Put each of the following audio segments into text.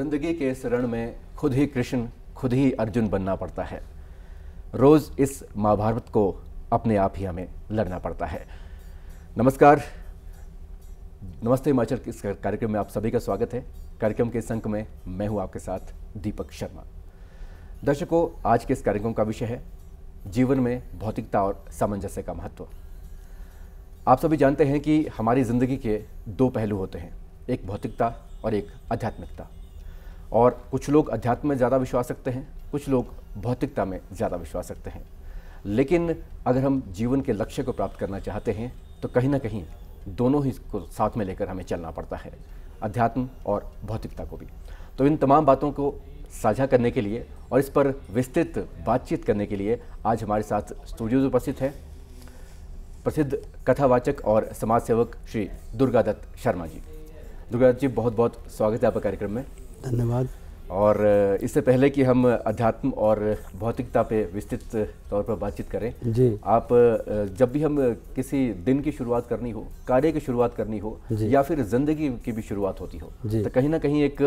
जिंदगी के इस रण में खुद ही कृष्ण खुद ही अर्जुन बनना पड़ता है। रोज इस महाभारत को अपने आप ही हमें लड़ना पड़ता है। नमस्कार, नमस्ते हिमाचल के इस कार्यक्रम में आप सभी का स्वागत है। कार्यक्रम के इस अंक में मैं हूं आपके साथ दीपक शर्मा। दर्शकों, आज के इस कार्यक्रम का विषय है जीवन में भौतिकता और सामंजस्य का महत्व। आप सभी जानते हैं कि हमारी जिंदगी के दो पहलू होते हैं, एक भौतिकता और एक आध्यात्मिकता। और कुछ लोग अध्यात्म में ज़्यादा विश्वास रखते हैं, कुछ लोग भौतिकता में ज़्यादा विश्वास रखते हैं। लेकिन अगर हम जीवन के लक्ष्य को प्राप्त करना चाहते हैं तो कहीं ना कहीं दोनों ही को साथ में लेकर हमें चलना पड़ता है, अध्यात्म और भौतिकता को भी। तो इन तमाम बातों को साझा करने के लिए और इस पर विस्तृत बातचीत करने के लिए आज हमारे साथ स्टूडियो में उपस्थित है प्रसिद्ध कथावाचक और समाज सेवक श्री दुर्गादत्त शर्मा जी। दुर्गादत्त जी, बहुत बहुत स्वागत है आपका कार्यक्रम में। धन्यवाद। और इससे पहले कि हम अध्यात्म और भौतिकता पे विस्तृत तौर पर बातचीत करें जी, आप जब भी हम किसी दिन की शुरुआत करनी हो, कार्य की शुरुआत करनी हो या फिर जिंदगी की भी शुरुआत होती हो तो कहीं ना कहीं एक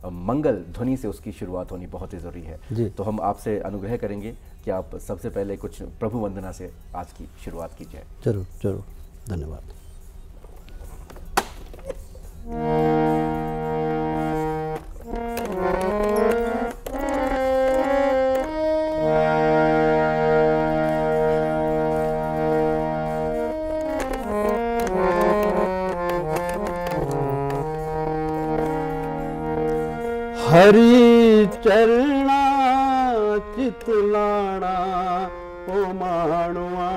मंगल ध्वनि से उसकी शुरुआत होनी बहुत ही ज़रूरी है। तो हम आपसे अनुग्रह करेंगे कि आप सबसे पहले कुछ प्रभु वंदना से आज की शुरुआत कीजिए। जरूर जरूर, धन्यवाद। हरि चरणा चितलाना ओ माणुआ,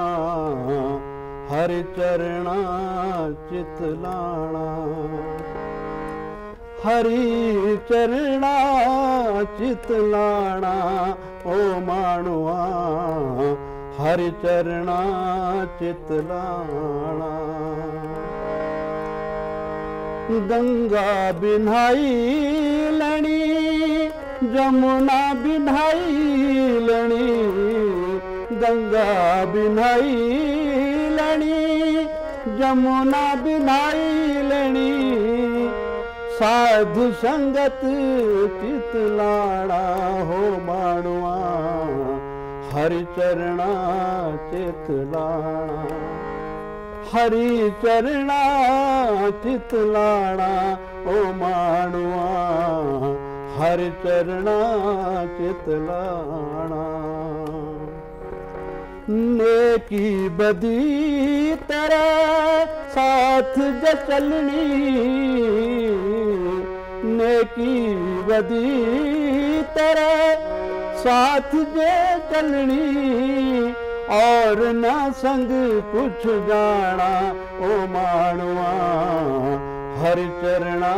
हरि चरणा चितलाना, हरि चरणा चितलाना ओ माणुआ, हरि चरणा चितलाना। गंगा बिन्हाई लणी, जमुना बिन्हाई लणी, गंगा बिन्हाई लणी, जमुना बिन्हाई लणी, साधु संगत चितलाना हो माणुआ, हरि चरणा चितलाना, हरि चरणा चितलाना ओ माणुआ, हरि चरणा चितलाना। नेकी बदी तेरे साथ ज चलनी, नेकी बदी तेरे साथ जे चलनी, और न संग कुछ जाना ओ माणुआ, हरि चरणा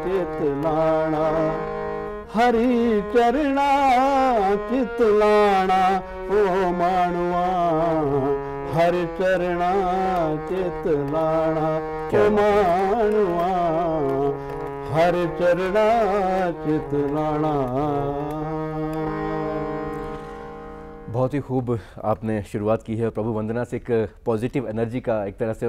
चितलाना, हरि चरणा चितलाना ओ माणुआ, हरि चरणा चितलाना ओ माणुआ, हरि चरणा चितलाना। बहुत ही खूब आपने शुरुआत की है प्रभु वंदना से। एक पॉजिटिव एनर्जी का एक तरह से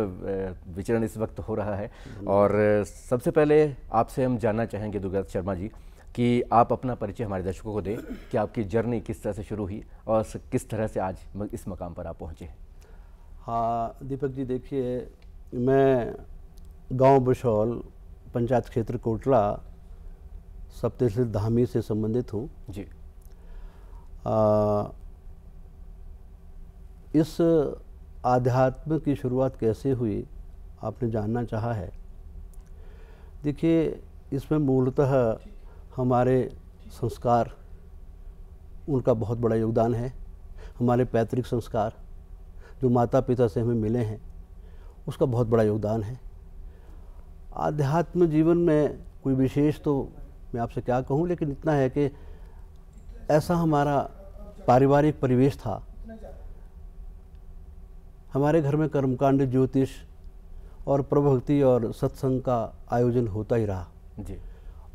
विचरण इस वक्त हो रहा है। और सबसे पहले आपसे हम जानना चाहेंगे दुर्गादत्त शर्मा जी कि आप अपना परिचय हमारे दर्शकों को दें कि आपकी जर्नी किस तरह से शुरू हुई और किस तरह से आज इस मकाम पर आप पहुँचे। हाँ दीपक जी, देखिए मैं गांव बशौल पंचायत क्षेत्र कोटला सब तहसील धामी से संबंधित हूँ जी। इस आध्यात्म की शुरुआत कैसे हुई आपने जानना चाहा है। देखिए, इसमें मूलतः हमारे संस्कार, उनका बहुत बड़ा योगदान है। हमारे पैतृक संस्कार जो माता पिता से हमें मिले हैं, उसका बहुत बड़ा योगदान है। आध्यात्म जीवन में कोई विशेष तो मैं आपसे क्या कहूँ, लेकिन इतना है कि ऐसा हमारा पारिवारिक परिवेश था। हमारे घर में कर्मकांड, ज्योतिष और प्रभक्ति और सत्संग का आयोजन होता ही रहा जी।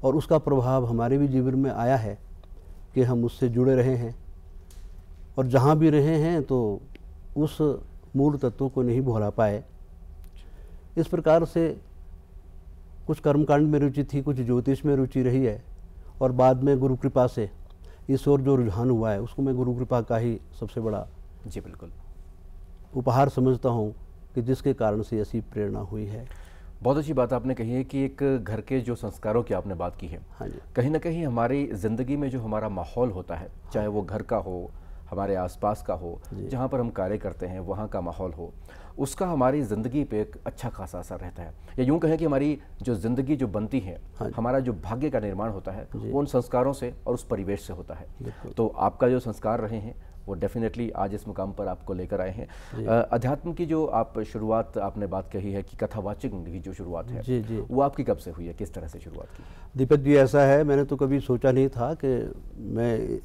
और उसका प्रभाव हमारे भी जीवन में आया है कि हम उससे जुड़े रहे हैं और जहाँ भी रहे हैं तो उस मूल तत्वों को नहीं भुला पाए। इस प्रकार से कुछ कर्मकांड में रुचि थी, कुछ ज्योतिष में रुचि रही है और बाद में गुरु कृपा से इस ओर जो रुझान हुआ है उसको मैं गुरु कृपा का ही सबसे बड़ा जी बिल्कुल उपहार समझता हूँ कि जिसके कारण से ऐसी प्रेरणा हुई है। बहुत अच्छी बात आपने कही है कि एक घर के जो संस्कारों की आपने बात की है, हाँ जी, कहीं ना कहीं हमारी ज़िंदगी में जो हमारा माहौल होता है, चाहे वो घर का हो, हमारे आसपास का हो, जहाँ पर हम कार्य करते हैं वहाँ का माहौल हो, उसका हमारी ज़िंदगी पे एक अच्छा खासा असर रहता है। या यूँ कहें कि हमारी जो ज़िंदगी जो बनती है, हमारा जो भाग्य का निर्माण होता है वो उन संस्कारों से और उस परिवेश से होता है। तो आपका जो संस्कार रहे हैं वो डेफिनेटली आज इस मुकाम पर आपको लेकर आए हैं। अध्यात्म की जो आप शुरुआत आपने बात कही है कि कथावाचक की जो शुरुआत है जी जी, वो आपकी कब से हुई है, किस तरह से शुरुआत की? दीपक जी ऐसा है, मैंने तो कभी सोचा नहीं था कि मैं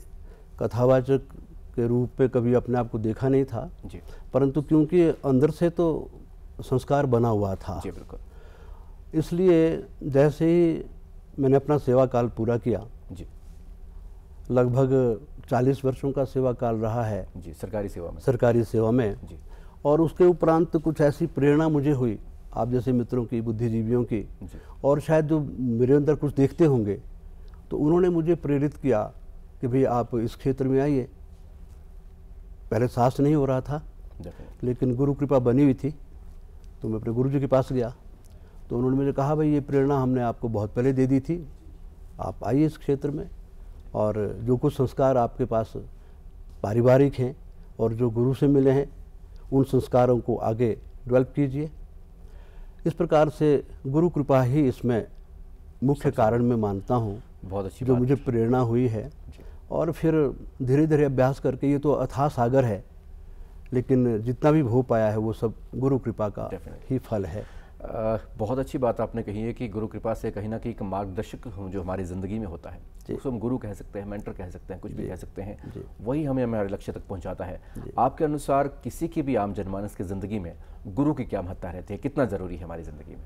कथावाचक के रूप में कभी अपने आप को देखा नहीं था जी परंतु क्योंकि अंदर से तो संस्कार बना हुआ था, जी बिल्कुल, इसलिए जैसे ही मैंने अपना सेवा काल पूरा किया, जी लगभग 40 वर्षों का सेवा काल रहा है जी सरकारी सेवा में, सरकारी सेवा में, जी और उसके उपरांत कुछ ऐसी प्रेरणा मुझे हुई आप जैसे मित्रों की, बुद्धिजीवियों की, जी और शायद जो मेरे अंदर कुछ देखते होंगे तो उन्होंने मुझे प्रेरित किया कि भाई आप इस क्षेत्र में आइए। पहले साहस नहीं हो रहा था डेफिनेटली, लेकिन गुरु कृपा बनी हुई थी तो मैं अपने गुरु जी के पास गया तो उन्होंने मुझे कहा भाई ये प्रेरणा हमने आपको बहुत पहले दे दी थी, आप आइए इस क्षेत्र में और जो कुछ संस्कार आपके पास पारिवारिक हैं और जो गुरु से मिले हैं उन संस्कारों को आगे डेवलप कीजिए। इस प्रकार से गुरु कृपा ही इसमें मुख्य कारण मैं मानता हूँ बहुत अच्छी जो बात मुझे प्रेरणा हुई है। जी और फिर धीरे धीरे अभ्यास करके, ये तो अथाह सागर है लेकिन जितना भी हो पाया है वो सब गुरु कृपा का Definitely. ही फल है। बहुत अच्छी बात आपने कही है कि गुरु कृपा से कहीं ना कहीं एक मार्गदर्शक जो हमारी ज़िंदगी में होता है उसको हम गुरु कह सकते हैं, मेंटर कह सकते हैं, कुछ भी कह सकते हैं, वही हमें हमारे लक्ष्य तक पहुंचाता है। आपके अनुसार किसी की भी आम जनमानस की ज़िंदगी में गुरु की क्या महत्ता रहती है, कितना ज़रूरी है हमारी ज़िंदगी में?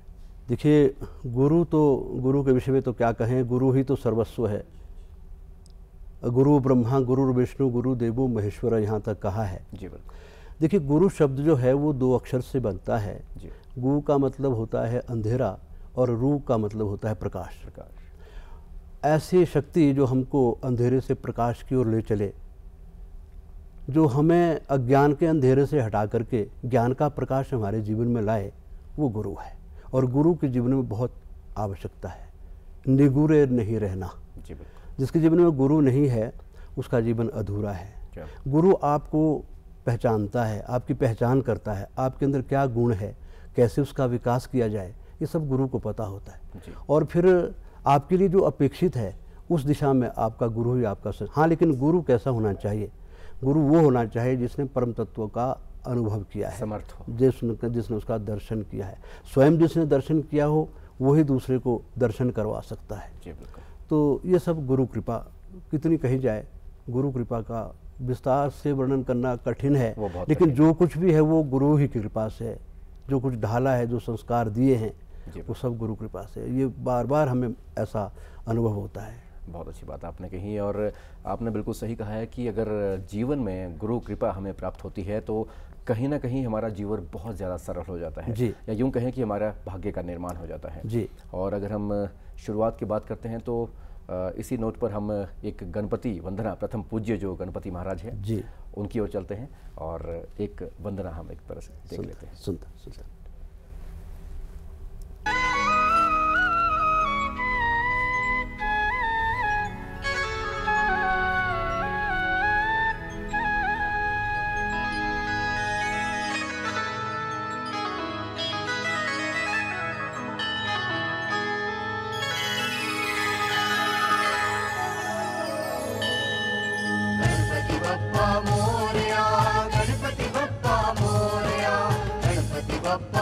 देखिए गुरु के विषय में तो क्या कहें, गुरु ही तो सर्वस्व है। गुरु ब्रह्मा गुरु विष्णु गुरु देवो महेश्वर यहाँ तक कहा है। जी बिल्कुल, देखिए गुरु शब्द जो है वो 2 अक्षर से बनता है। जी गु का मतलब होता है अंधेरा और रू का मतलब होता है प्रकाश। प्रकाश, ऐसी शक्ति जो हमको अंधेरे से प्रकाश की ओर ले चले, जो हमें अज्ञान के अंधेरे से हटा करके ज्ञान का प्रकाश हमारे जीवन में लाए, वो गुरु है। और गुरु के जीवन में बहुत आवश्यकता है, निगुरे नहीं रहना। जी बिल्कुल, जिसके जीवन में गुरु नहीं है उसका जीवन अधूरा है। क्या? गुरु आपको पहचानता है, आपकी पहचान करता है, आपके अंदर क्या गुण है, कैसे उसका विकास किया जाए, ये सब गुरु को पता होता है। जी और फिर आपके लिए जो अपेक्षित है उस दिशा में आपका गुरु ही आपका हाँ, लेकिन गुरु कैसा होना चाहिए? गुरु वो होना चाहिए जिसने परम तत्व का अनुभव किया है, समर्थ हो, जिसने उसका दर्शन किया है। स्वयं जिसने दर्शन किया हो वही दूसरे को दर्शन करवा सकता है। जी बिल्कुल, तो ये सब गुरु कृपा कितनी कही जाए, गुरु कृपा का विस्तार से वर्णन करना कठिन है, वो बहुत लेकिन कठिन जो कुछ भी है वो गुरु ही की कृपा से है। जो कुछ ढाला है, जो संस्कार दिए हैं, जी वो सब गुरु कृपा से है। ये बार बार हमें ऐसा अनुभव होता है। बहुत अच्छी बात आपने कही और आपने बिल्कुल सही कहा है कि अगर जीवन में गुरु कृपा हमें प्राप्त होती है तो कहीं ना कहीं हमारा जीवन बहुत ज़्यादा सरल हो जाता है, जी। या यूँ कहें कि हमारा भाग्य का निर्माण हो जाता है। जी। और अगर हम शुरुआत की बात करते हैं तो इसी नोट पर हम एक गणपति वंदना, प्रथम पूज्य जो गणपति महाराज हैं जी, उनकी ओर चलते हैं और एक वंदना हम एक तरह से देख लेते हैं। सुंदर। गणपति बप्पा मोरया, गणपति बप्पा मोरया, गणपति बप्पा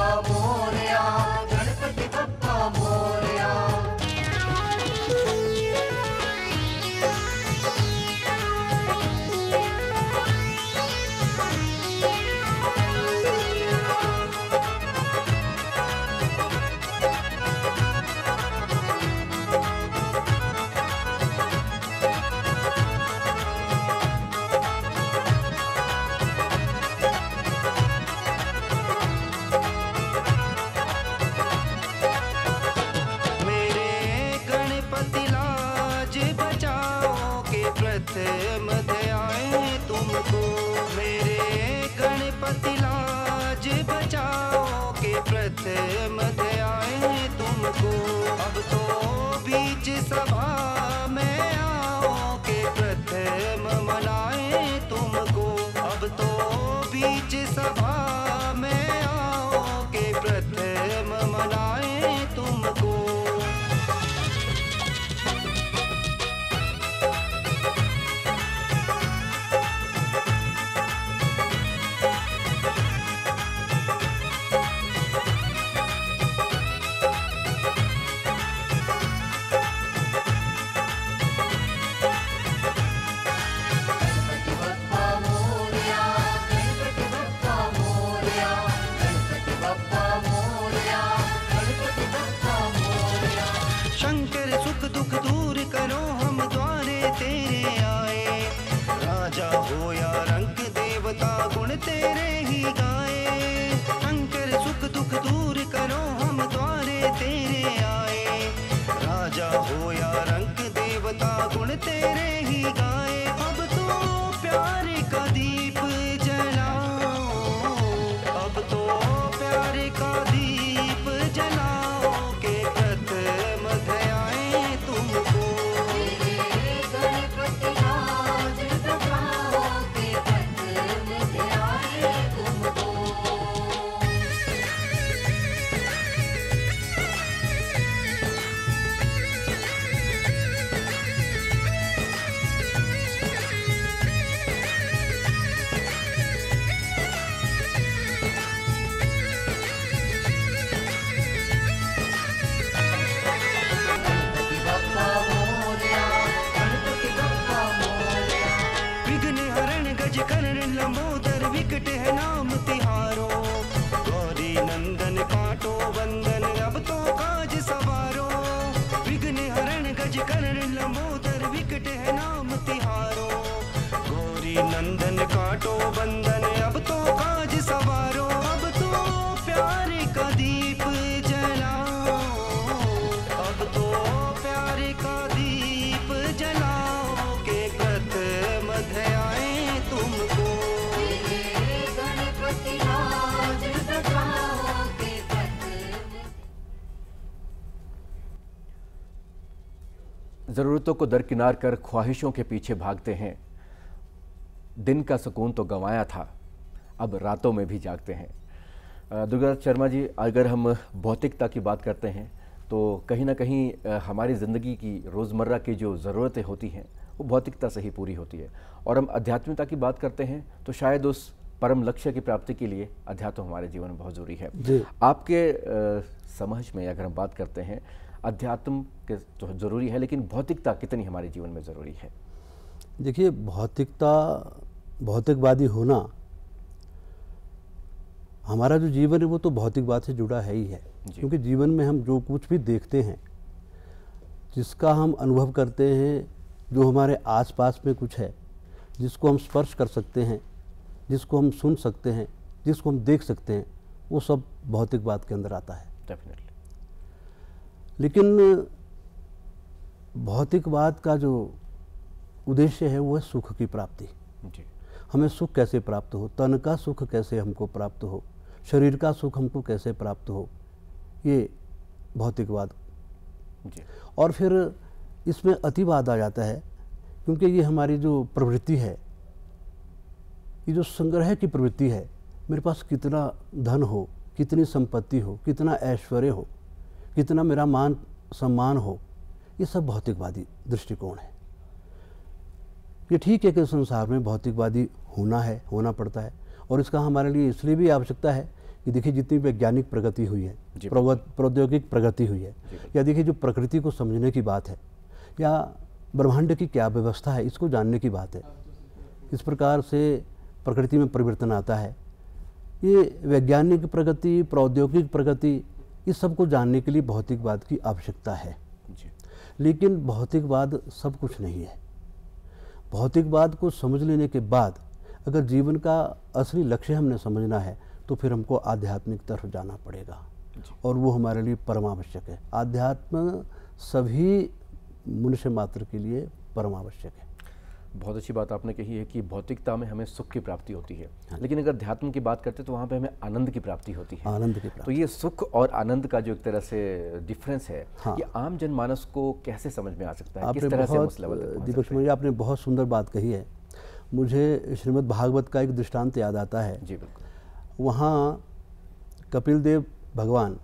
ज़रूरतों को दरकिनार कर ख्वाहिशों के पीछे भागते हैं। दिन का सुकून तो गंवाया था, अब रातों में भी जागते हैं। दुर्गादास शर्मा जी, अगर हम भौतिकता की बात करते हैं तो कहीं ना कहीं हमारी ज़िंदगी की रोज़मर्रा की जो ज़रूरतें होती हैं वो भौतिकता से ही पूरी होती है, और हम आध्यात्मिकता की बात करते हैं तो शायद उस परम लक्ष्य की प्राप्ति के लिए अध्यात्म हमारे जीवन में बहुत ज़रूरी है। आपके समझ में अगर हम बात करते हैं, अध्यात्म के तो ज़रूरी है, लेकिन भौतिकता कितनी हमारे जीवन में ज़रूरी है? देखिए, भौतिकवादी होना, हमारा जो जीवन है वो तो भौतिकवाद से जुड़ा है ही है, क्योंकि जीवन में हम जो कुछ भी देखते हैं, जिसका हम अनुभव करते हैं, जो हमारे आसपास में कुछ है, जिसको हम स्पर्श कर सकते हैं, जिसको हम सुन सकते हैं, जिसको हम देख सकते हैं, वो सब भौतिकवाद के अंदर आता है। डेफिनेटली। लेकिन भौतिकवाद का जो उद्देश्य है वो है सुख की प्राप्ति। जी। हमें सुख कैसे प्राप्त हो, तन का सुख कैसे हमको प्राप्त हो, शरीर का सुख हमको कैसे प्राप्त हो, ये भौतिकवाद। जी। और फिर इसमें अतिवाद आ जाता है, क्योंकि ये हमारी जो प्रवृत्ति है, ये जो संग्रह की प्रवृत्ति है, मेरे पास कितना धन हो, कितनी संपत्ति हो, कितना ऐश्वर्य हो, कितना मेरा मान सम्मान हो, ये सब भौतिकवादी दृष्टिकोण है। ये ठीक है कि संसार में भौतिकवादी होना पड़ता है, और इसका हमारे लिए इसलिए भी आवश्यकता है कि देखिए, जितनी वैज्ञानिक प्रगति हुई है, प्रौद्योगिक प्रगति हुई है, या देखिए जो प्रकृति को समझने की बात है, या ब्रह्मांड की क्या व्यवस्था है, इसको जानने की बात है, किस प्रकार से प्रकृति में परिवर्तन आता है, ये वैज्ञानिक प्रगति, प्रौद्योगिक प्रगति, इस सब को जानने के लिए भौतिकवाद की आवश्यकता है। लेकिन भौतिकवाद सब कुछ नहीं है। भौतिकवाद को समझ लेने के बाद अगर जीवन का असली लक्ष्य हमने समझना है तो फिर हमको आध्यात्मिक तरफ जाना पड़ेगा, और वो हमारे लिए परम आवश्यक है। आध्यात्म सभी मनुष्य मात्र के लिए परम आवश्यक है। बहुत अच्छी बात आपने कही है कि भौतिकता में हमें सुख की प्राप्ति होती है, लेकिन अगर अध्यात्म की बात करते हैं तो वहाँ पे हमें आनंद की प्राप्ति होती है। आनंद की प्राप्ति। तो ये सुख और आनंद का जो एक तरह से डिफरेंस है, ये आम जनमानस को कैसे समझ में आ सकता है? किस तरह से उस लेवल तक पहुंच दीपक शर्मा जी, आपने बहुत सुंदर बात कही है। मुझे श्रीमद् भागवत का एक दृष्टांत याद आता है। जी बिल्कुल। वहाँ कपिल देव भगवान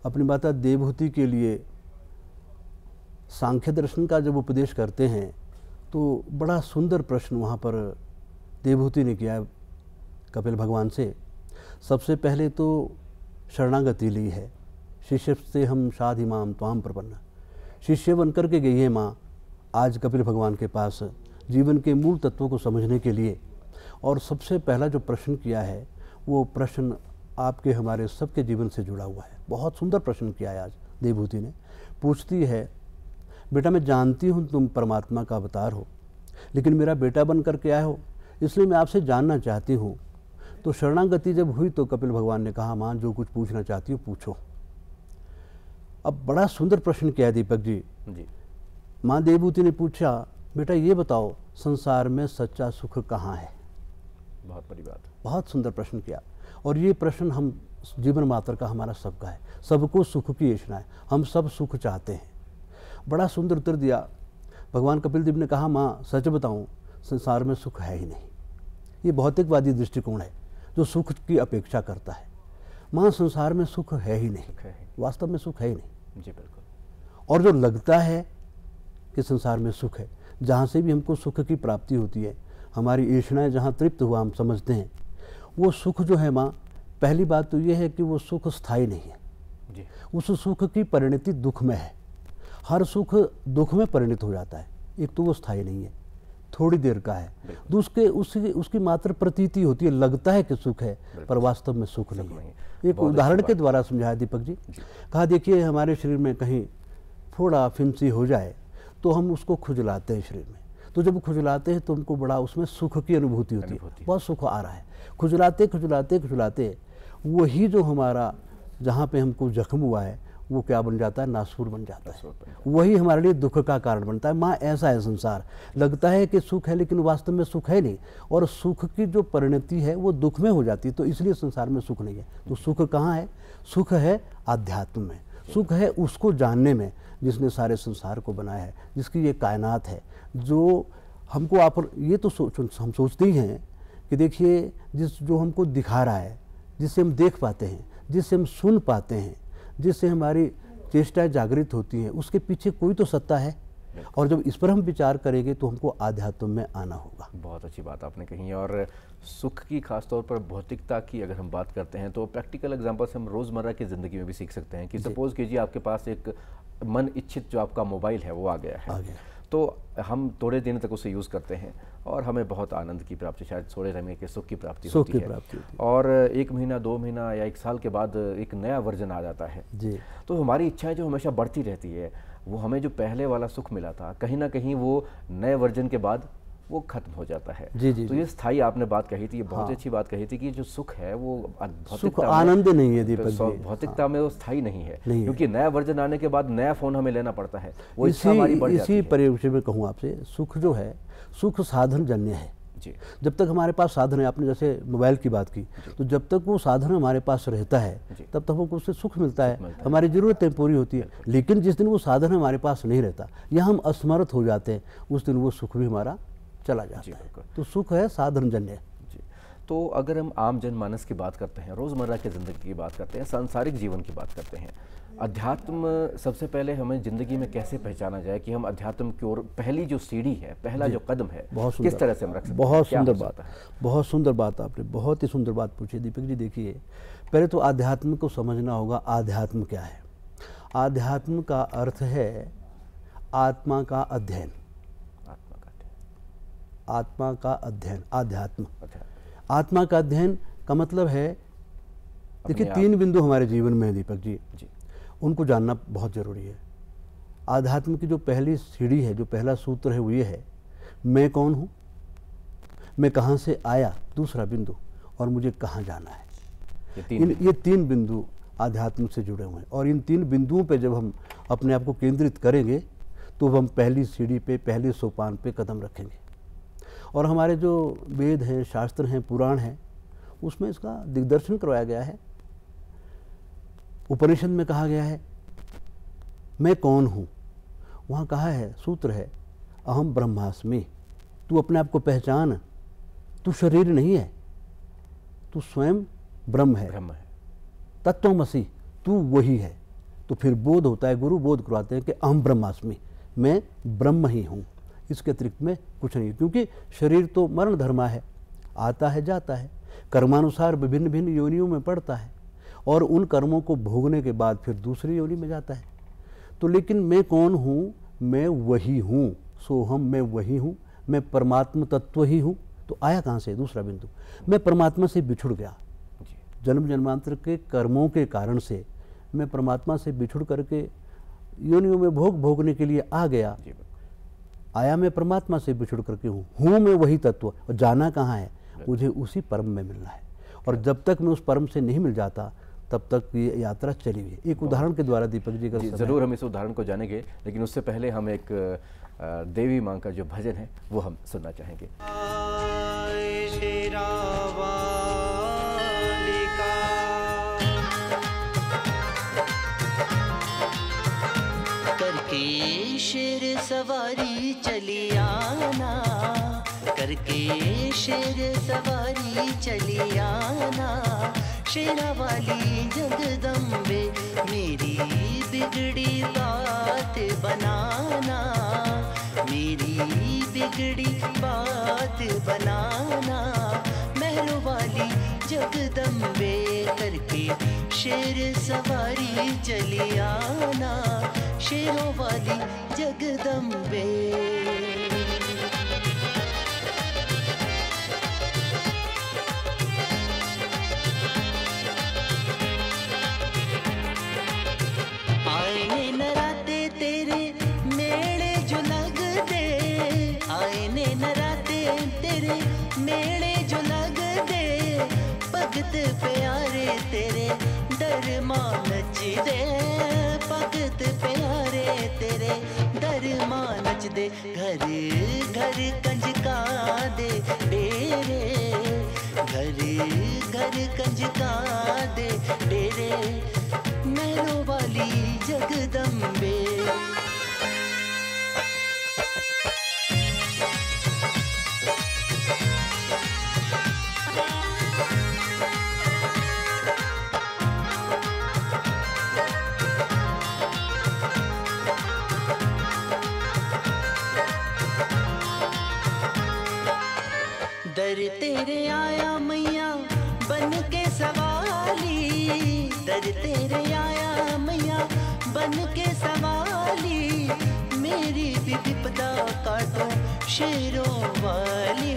अपनी माता देवहूति के लिए सांख्य दर्शन का जब उपदेश करते हैं तो बड़ा सुंदर प्रश्न वहाँ पर देवहूति ने किया कपिल भगवान से। सबसे पहले तो शरणागति ली है, शिष्य से हम साधि माम त्वाम प्रपन्न। शिष्य बन कर के गई है माँ आज कपिल भगवान के पास जीवन के मूल तत्वों को समझने के लिए। और सबसे पहला जो प्रश्न किया है वो प्रश्न आपके हमारे सबके जीवन से जुड़ा हुआ है। बहुत सुंदर प्रश्न किया है आज देवहूति ने। पूछती है, बेटा मैं जानती हूँ तुम परमात्मा का अवतार हो, लेकिन मेरा बेटा बन करके आए हो, इसलिए मैं आपसे जानना चाहती हूँ। तो शरणागति जब हुई तो कपिल भगवान ने कहा, माँ जो कुछ पूछना चाहती हो पूछो। अब बड़ा सुंदर प्रश्न किया दीपक जी। माँ देवहूति ने पूछा, बेटा ये बताओ संसार में सच्चा सुख कहाँ है? बहुत बड़ी बात। बहुत सुंदर प्रश्न किया, और ये प्रश्न हम जीवन मात्र का हमारा सबका है। सबको सुख की इच्छा है, हम सब सुख चाहते हैं। बड़ा सुंदर उत्तर दिया। भगवान कपिल देव ने कहा, माँ सच बताऊं संसार में सुख है ही नहीं। ये भौतिकवादी दृष्टिकोण है जो सुख की अपेक्षा करता है। माँ संसार में सुख है ही नहीं, वास्तव में सुख है ही नहीं। जी बिल्कुल। और जो लगता है कि संसार में सुख है, जहाँ से भी हमको सुख की प्राप्ति होती है, हमारी ईर्ष्णाएं जहाँ तृप्त हुआ हम समझते हैं, वो सुख जो है माँ, पहली बात तो ये है कि वो सुख स्थायी नहीं है जी। उस सुख की परिणति दुख में है। हर सुख दुख में परिणत हो जाता है। एक तो वो स्थायी नहीं है, थोड़ी देर का है। दूसरे उसकी मात्र प्रतीति होती है, लगता है कि सुख है पर वास्तव में सुख नहीं है। एक उदाहरण के द्वारा समझाया दीपक जी। कहा देखिए, हमारे शरीर में कहीं फोड़ा फिंसी हो जाए तो हम उसको खुजलाते हैं शरीर में। तो जब खुजलाते हैं तो हमको बड़ा उसमें सुख की अनुभूति होती है, बहुत सुख आ रहा है। खुजलाते खुजलाते खुजलाते वही जो हमारा जहाँ पे हमको जख्म हुआ है वो क्या बन जाता है? नासूर बन जाता है। वही हमारे लिए दुख का कारण बनता है। माँ ऐसा है संसार, लगता है कि सुख है लेकिन वास्तव में सुख है नहीं, और सुख की जो परिणति है वो दुख में हो जाती है। तो इसलिए संसार में सुख नहीं है। तो सुख कहाँ है? सुख है आध्यात्म में, सुख है उसको जानने में जिसने सारे संसार को बनाया है, जिसकी ये कायनात है, जो हमको आप ये तो हम सोचते ही हैं कि देखिए जो हमको दिखा रहा है, जिससे हम देख पाते हैं, जिससे हम सुन पाते हैं, जिससे हमारी चेष्टाएं जागृत होती हैं, उसके पीछे कोई तो सत्ता है। और जब इस पर हम विचार करेंगे तो हमको आध्यात्म में आना होगा। बहुत अच्छी बात आपने कही। और सुख की खासतौर पर भौतिकता की अगर हम बात करते हैं तो प्रैक्टिकल एग्जांपल से हम रोज़मर्रा की ज़िंदगी में भी सीख सकते हैं कि सपोज़ कीजिए आपके पास एक मन इच्छित जो आपका मोबाइल है वो आ गया है, तो हम थोड़े दिन तक उसे यूज़ करते हैं और हमें बहुत आनंद की प्राप्ति, शायद थोड़े समय के सुख की प्राप्ति होती है। और 1 महीना 2 महीना या 1 साल के बाद एक नया वर्जन आ जाता है जी। तो हमारी इच्छाएं जो हमेशा बढ़ती रहती है, वो हमें जो पहले वाला सुख मिला था कहीं ना कहीं वो नए वर्जन के बाद वो खत्म हो जाता है। तो ये स्थायी आपने बात कही थी, ये बहुत अच्छी बात कही थी कि जो सुख है वो भौतिकता आनंद नहीं है दीपक जी, भौतिकता में वो स्थायी नहीं है, क्योंकि नया वर्जन आने के बाद नया फोन हमें लेना पड़ता है, वो इच्छा हमारी बढ़ जाती है। इसी परिवेश में कहूँ आपसे, सुख जो है, सुख साधन जन्य है जी। जब तक हमारे पास साधन है, आपने जैसे मोबाइल की बात की, तो जब तक वो साधन हमारे पास रहता है तब तक हमको उससे सुख मिलता है, हमारी ज़रूरतें पूरी होती है। लेकिन जिस दिन वो साधन हमारे पास नहीं रहता या हम असमर्थ हो जाते हैं, उस दिन वो सुख भी हमारा चला जाता है। तो सुख है साधन जन्य जी। तो अगर हम आम जनमानस की बात करते हैं, रोज़मर्रा की ज़िंदगी की बात करते हैं, सांसारिक जीवन की बात करते हैं, अध्यात्म सबसे पहले हमें ज़िंदगी में कैसे पहचाना जाए कि हम अध्यात्म की ओर पहली जो सीढ़ी है, पहला जो कदम है, किस तरह से हम रख सकते हैं? बहुत सुंदर बात है, बहुत सुंदर बात आपने, बहुत ही सुंदर बात पूछी दीपक जी। देखिए, पहले तो आध्यात्म को समझना होगा। आध्यात्म क्या है? आध्यात्म का अर्थ है आत्मा का अध्ययन। आत्मा का अध्ययन, आध्यात्म। आत्मा का अध्ययन का मतलब है, देखिए 3 बिंदु हमारे जीवन में है दीपक जी, उनको जानना बहुत ज़रूरी है। आध्यात्म की जो पहली सीढ़ी है, जो पहला सूत्र है, वो ये है, मैं कौन हूँ, मैं कहाँ से आया, दूसरा बिंदु, और मुझे कहाँ जाना है। ये 3 बिंदु आध्यात्म से जुड़े हुए हैं। और इन 3 बिंदुओं पे जब हम अपने आप को केंद्रित करेंगे तो हम पहली सीढ़ी पे, पहले सोपान पे कदम रखेंगे। और हमारे जो वेद हैं, शास्त्र हैं, पुराण हैं, उसमें इसका दिग्दर्शन करवाया गया है। उपनिषद में कहा गया है मैं कौन हूँ, वहाँ कहा है, सूत्र है, अहम ब्रह्मास्मि। तू अपने आप को पहचान, तू शरीर नहीं है, तू स्वयं ब्रह्म है, तत्वमसि, तू वही है। तो फिर बोध होता है, गुरु बोध करवाते हैं कि अहम ब्रह्मास्मि, मैं ब्रह्म ही हूँ, इसके अतिरिक्त में कुछ नहीं। क्योंकि शरीर तो मरण धर्मा है, आता है जाता है, कर्मानुसार विभिन्न भिन्न योनियों में पड़ता है, और उन कर्मों को भोगने के बाद फिर दूसरी योनि में जाता है। तो लेकिन मैं कौन हूँ? मैं वही हूँ, सोहम, मैं वही हूँ, मैं परमात्म तत्व ही हूँ। तो आया कहाँ से? दूसरा बिंदु, मैं परमात्मा से बिछुड़ गया। जन्म जन्मांतर के कर्मों के कारण से मैं परमात्मा से बिछुड़ करके योनियों में भोग भोगने के लिए आ गया। आया मैं परमात्मा से बिछुड़ करके हूँ मैं वही तत्व, और जाना कहाँ है? मुझे उसी परम में मिलना है। और जब तक मैं उस परम से नहीं मिल जाता तब तक ये यात्रा चली हुई है। एक उदाहरण के द्वारा दीपक जी का जरूर हम इस उदाहरण को जानेंगे, लेकिन उससे पहले हम एक देवी माँ का जो भजन है वो हम सुनना चाहेंगे। करके शेर सवारी चली आना, करके शेर सवारी चली आना, शेरा वाली जगदम्बे मेरी बिगड़ी बात बनाना, मेरी बिगड़ी बात बनाना, महरों वाली जगदम्बे करके शेर सवारी चली आना, शेरों वाली जगदम्बे। आईने नराते तेरे मेले जो लग दे, आईने नराते तेरे मेले जो लग दे, भगत प्यारे तेरे दरमा नच दे, भगत प्यारे तेरे दरमा नच दे, घर घर कंजका दे डेरे, घर घर कंजका दे डेरे, महरों वाली बन के सवाली, मेरी भी विपदा काटो शेरों वाली,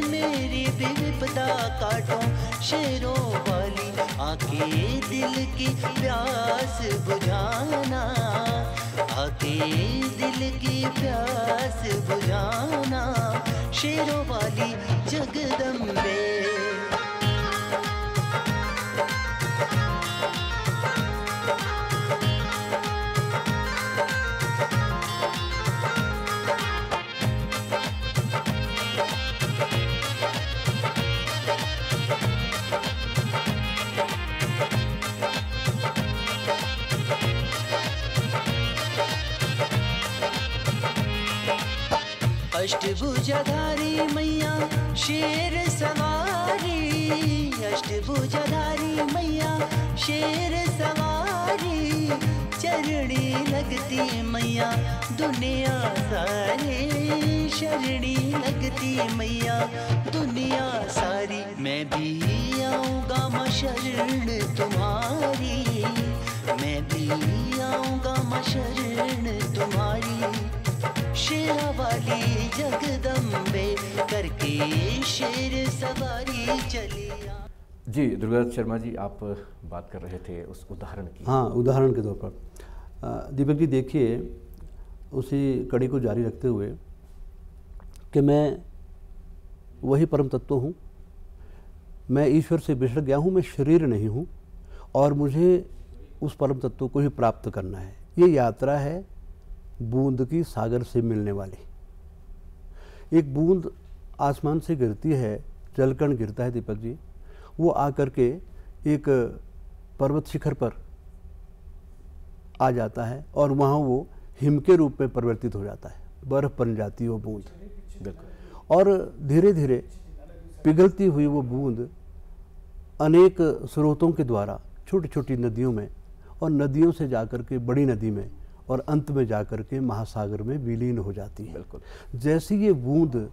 मेरी भी विपदा काटो शेरों वाली, आके दिल की प्यास बुझाना, आके दिल की प्यास बुझाना, शेरों वाली जगदम्बे। अष्टभुजाधारी मैया शेर सवारी, अष्टभुजाधारी मैया शेर सवारी, चरणी लगती मैया दुनिया सारी, शरणी लगती मैया दुनिया सारी, मैं भी आऊँगा माँ शरण तुम्हारी, मैं भी आऊँगा माँ शरण तुम्हारी, शेरा वाली जगदम्बे करके शेर सवारी चली। जी दुर्गादत्त शर्मा जी, आप बात कर रहे थे उस उदाहरण की। हाँ, उदाहरण के तौर पर दीपक जी देखिए, उसी कड़ी को जारी रखते हुए कि मैं वही परम तत्व हूँ, मैं ईश्वर से बिछड़ गया हूँ, मैं शरीर नहीं हूँ और मुझे उस परम तत्व को ही प्राप्त करना है। ये यात्रा है बूंद की सागर से मिलने वाली। एक बूंद आसमान से गिरती है, जलकण गिरता है दीपक जी, वो आकर के एक पर्वत शिखर पर आ जाता है और वहाँ वो हिम के रूप में परिवर्तित हो जाता है, बर्फ बन जाती है वो बूंद, और धीरे धीरे पिघलती हुई वो बूंद अनेक स्रोतों के द्वारा छोटी छोटी नदियों में, और नदियों से जाकर के बड़ी नदी में, और अंत में जाकर के महासागर में विलीन हो जाती है। बिल्कुल। जैसे ये बूंद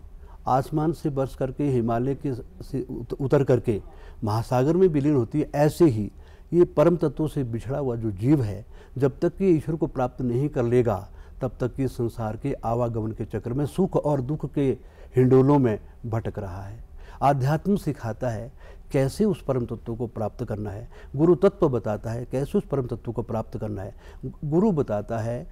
आसमान से बरस करके हिमालय के से उतर करके महासागर में विलीन होती है, ऐसे ही ये परम तत्वों से बिछड़ा हुआ जो जीव है, जब तक कि ईश्वर को प्राप्त नहीं कर लेगा तब तक कि संसार के आवागमन के चक्र में सुख और दुख के हिंडोलों में भटक रहा है। आध्यात्म सिखाता है कैसे उस परम तत्व को प्राप्त करना है, गुरु तत्व बताता है कैसे उस परम तत्व को प्राप्त करना है। गुरु बताता है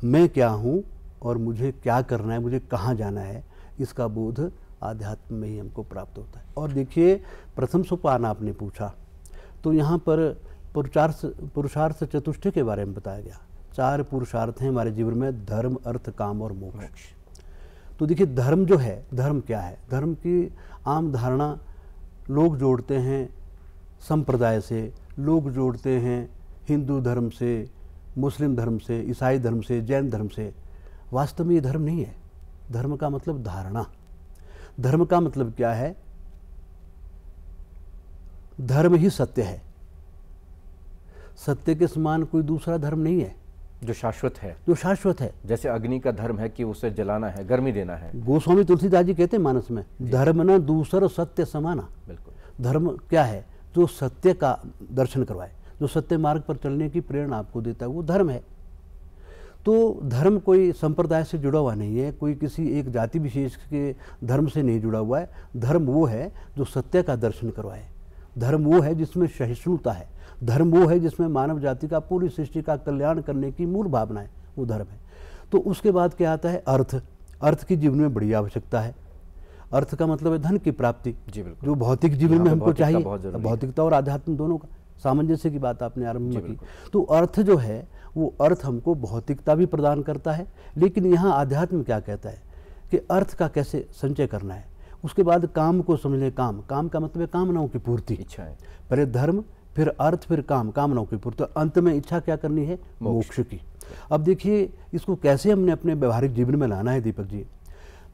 मैं क्या हूँ और मुझे क्या करना है, मुझे कहाँ जाना है, इसका बोध आध्यात्म में ही हमको प्राप्त होता है। और देखिए, प्रथम सोपान आपने पूछा तो यहाँ पर पुरुषार्थ चतुष्टय के बारे में बताया गया। 4 पुरुषार्थ हैं हमारे जीवन में, धर्म, अर्थ, काम और मोक्ष। तो देखिए, धर्म जो है, धर्म क्या है? धर्म की आम धारणा लोग जोड़ते हैं संप्रदाय से, लोग जोड़ते हैं हिंदू धर्म से, मुस्लिम धर्म से, ईसाई धर्म से, जैन धर्म से। वास्तव में ये धर्म नहीं है। धर्म का मतलब धारणा। धर्म का मतलब क्या है? धर्म ही सत्य है। सत्य के समान कोई दूसरा धर्म नहीं है जो शाश्वत है, जो शाश्वत है। जैसे अग्नि का धर्म है कि उसे जलाना है, गर्मी देना है। गोस्वामी तुलसीदास जी कहते हैं मानस में, धर्म न दूसर सत्य समाना। बिल्कुल। धर्म क्या है? जो सत्य का दर्शन करवाए, जो सत्य मार्ग पर चलने की प्रेरणा आपको देता है, वो धर्म है। तो धर्म कोई संप्रदाय से जुड़ा हुआ नहीं है, कोई किसी एक जाति विशेष के धर्म से नहीं जुड़ा हुआ है। धर्म वो है जो सत्य का दर्शन करवाए। धर्म वो है जिसमें सहिष्णुता है। धर्म वो है जिसमें मानव जाति का, पूरी सृष्टि का कल्याण करने की मूल भावना है, वो धर्म है। तो उसके बाद क्या आता है? अर्थ। अर्थ की जीवन में बड़ी आवश्यकता है। अर्थ का मतलब है धन की प्राप्ति, जी बिल्कुल, जो भौतिक जीवन में हमको चाहिए। भौतिकता भौतिकता और आध्यात्म दोनों का सामंजस्य की बात आपने आरंभ में की। तो अर्थ जो है, वो अर्थ हमको भौतिकता भी प्रदान करता है। लेकिन यहाँ आध्यात्म क्या कहता है कि अर्थ का कैसे संचय करना है। उसके बाद काम को समझ लें। काम, काम का मतलब है कामनाओं की पूर्ति, इच्छाएं। पहले धर्म, फिर अर्थ, फिर काम, कामनाओं की पूर्ति, अंत में इच्छा क्या करनी है? मोक्ष की। अब देखिए, इसको कैसे हमने अपने व्यवहारिक जीवन में लाना है दीपक जी।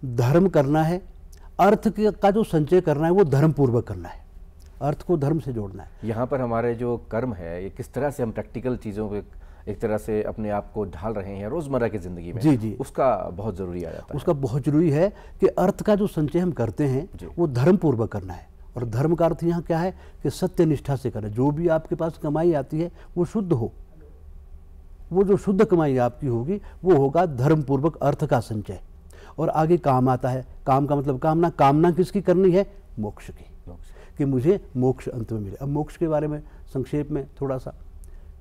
धर्म करना है, अर्थ का जो संचय करना है वो धर्म पूर्वक करना है, अर्थ को धर्म से जोड़ना है। यहाँ पर हमारे जो कर्म है, ये किस तरह से हम प्रैक्टिकल चीज़ों पे एक तरह से अपने आप को ढाल रहे हैं रोज़मर्रा की ज़िंदगी में, जी जी, उसका बहुत ज़रूरी आ जाता है। उसका बहुत जरूरी है कि अर्थ का जो संचय हम करते हैं वो धर्म पूर्वक करना है। और धर्म का अर्थ यहाँ क्या है कि सत्य निष्ठा से करें। जो भी आपके पास कमाई आती है वो शुद्ध हो, वो जो शुद्ध कमाई आपकी होगी वो होगा धर्मपूर्वक अर्थ का संचय। और आगे काम आता है, काम का मतलब कामना, कामना किसकी करनी है? मोक्ष की, कि मुझे मोक्ष अंत में मिले। अब मोक्ष के बारे में संक्षेप में थोड़ा सा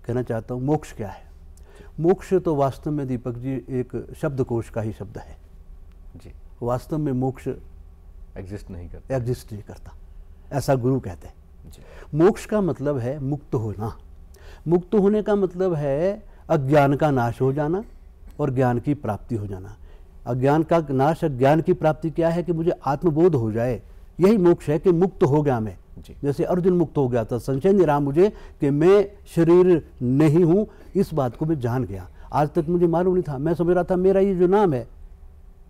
कहना चाहता हूँ। मोक्ष क्या है? मोक्ष तो वास्तव में दीपक जी एक शब्दकोश का ही शब्द है जी। वास्तव में मोक्ष एग्जिस्ट नहीं करता, ऐसा गुरु कहते हैं जी। मोक्ष का मतलब है मुक्त होना। मुक्त होने का मतलब है अज्ञान का नाश हो जाना और ज्ञान की प्राप्ति हो जाना। अज्ञान का नाश, ज्ञान की प्राप्ति क्या है? कि मुझे आत्मबोध हो जाए, यही मोक्ष है कि मुक्त हो गया मैं। जैसे अर्जुन मुक्त हो गया था, संशय नहीं रहा मुझे कि मैं शरीर नहीं हूं, इस बात को मैं जान गया। आज तक मुझे मालूम नहीं था, मैं समझ रहा था मेरा ये जो नाम है